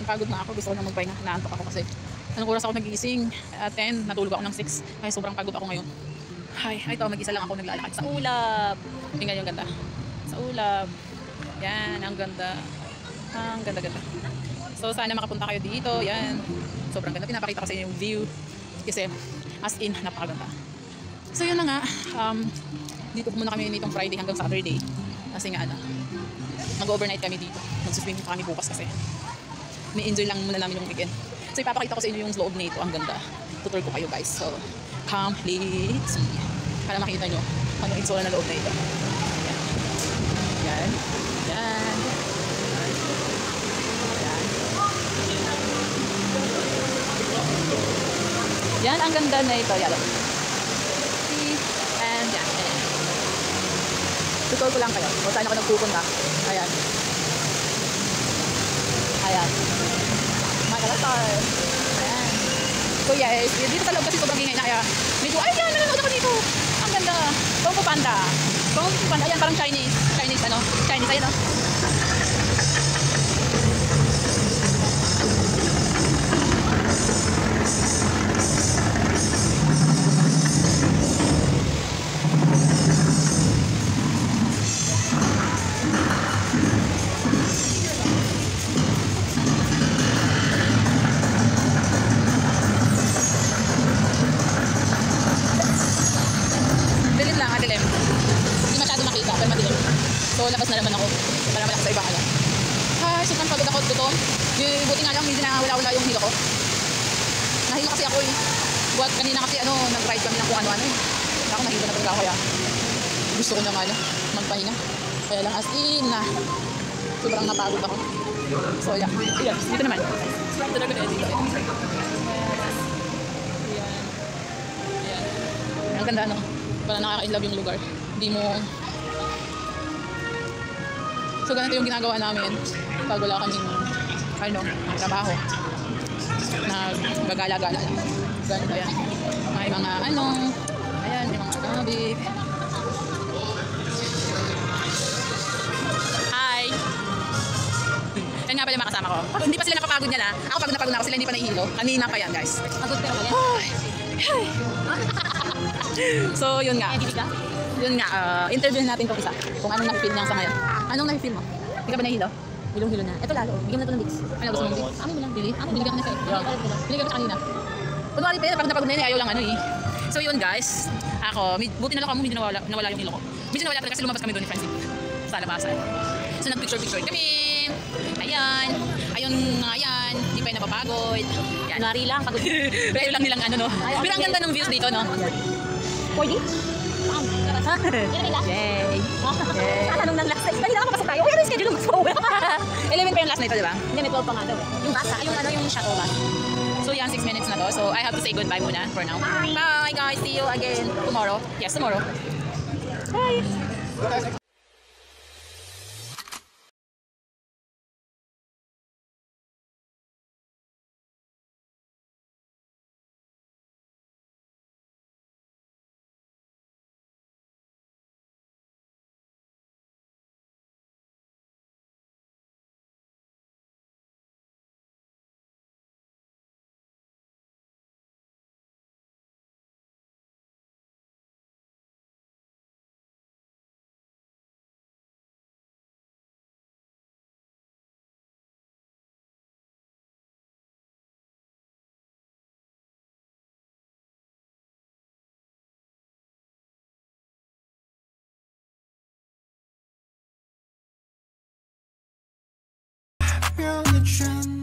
pagod na ako. Gusto ko na magpahinga. Naantok ako kasi anong oras ako nagising? 10. Natulog ako ng 6. Ay, sobrang pagod ako ngayon. Ay, ito, mag-isa lang ako naglalakad sa ulap. Tingnan yung ganda. Sa ulap. Yan, ang ganda. Ang ganda-ganda. So, sana makapunta kayo dito. Yan. Sobrang ganda. Pinapakita ko sa inyo yung view. Kasi, as in, napakaganda. So, yun na nga. Dito muna kami nitong Friday hanggang Saturday. Kasi nga, mag-overnight kami dito. Mag-swimming pa kami bukas kasi. Ni-enjoy lang muna namin yung weekend. So, ipapakita ko sa inyo yung loob nito. Ang ganda. Tutur ko kayo, guys. So, come, let's see. Para makita nyo ano yung itsura na loob na ito. Yan. Yan. Yan. Yan, ang ganda na ito. Yan. And yan. Tutor ko lang kayo. Kung saan ako nagpupunta. Ayan. Ayan. Magalatar. Ayan. So yes, dito sa loob kasi sobrang ingay na kaya medyo, ay yan, nanonood ako dito. Ang ganda. Kung Fu Panda. Kung Fu Panda, ayan parang Chinese. Chinese ano? Chinese, ayan o. So, labas na naman ako para malaki sa ibang alam. Ay, sobrang pagod ako, gutom. Buti nga lang, hindi na wala-wala yung hilo ko. Nahilo kasi ako eh. Buat kanina kasi nag-ride kami ng kung ano-ano eh. Ako nahilo na talaga ako kaya gusto ko na nga magpahinga. Kaya lang as in na sobrang napagod ako. So, yeah. Ayan, dito naman. Dito na dito. Ayan. Ayan. Ang ganda Parang nakaka-inlove yung lugar. Hindi mo... So, ganito yung ginagawa namin pag wala kaming trabaho. Nagagala-gala lang. Ganito yan. May mga ayan, may mga gabi. Hi! Yan nga pala yung makasama ko. Hindi pa sila napapagod niya na. Ako pagod na ako, sila hindi pa nahihilo. Kanina pa yan, guys. Pagod pero wala. So, yun nga. Yun nga, interview natin itong isa. Kung anong na-feel niya sa ngayon. Anong na-feel mo? Hindi ka ba nahilo? Hilong-hilo na. Ito lalo. Bigyan mo na ito ng Vicks. Ano gusto mong Vicks? Amin mo lang. Bili? Binigyan ko na sa'yo. Binigyan ko sa kanina. Kunwari pa yun, pag napagod na yun, ayaw lang eh. So yun guys, ako, buti na lang ako, hindi nawala yung hilo ko. Medyo nawala talaga kasi lumabas kami doon ni Francine. Sa labasan. So nag-picture kami. Ayan. Ayun nga yan. Hindi pa yung napapagod. Yan. Kunwari lang. Pagod. Pero lang nilang Pero ang ganda ng views dito, no? Pwede? Yay! Anong nang last night? Dahil lang mapasok tayo. Kaya ano yung schedule mo? 11 pa yung last night, di ba? Hindi, may 12 pa nga daw. Yung basa, yung shuttle bus. So yan, 6 minutes na to. So I have to say goodbye muna for now. Bye guys! See you again tomorrow. Yes, tomorrow. Bye! We're on the trend.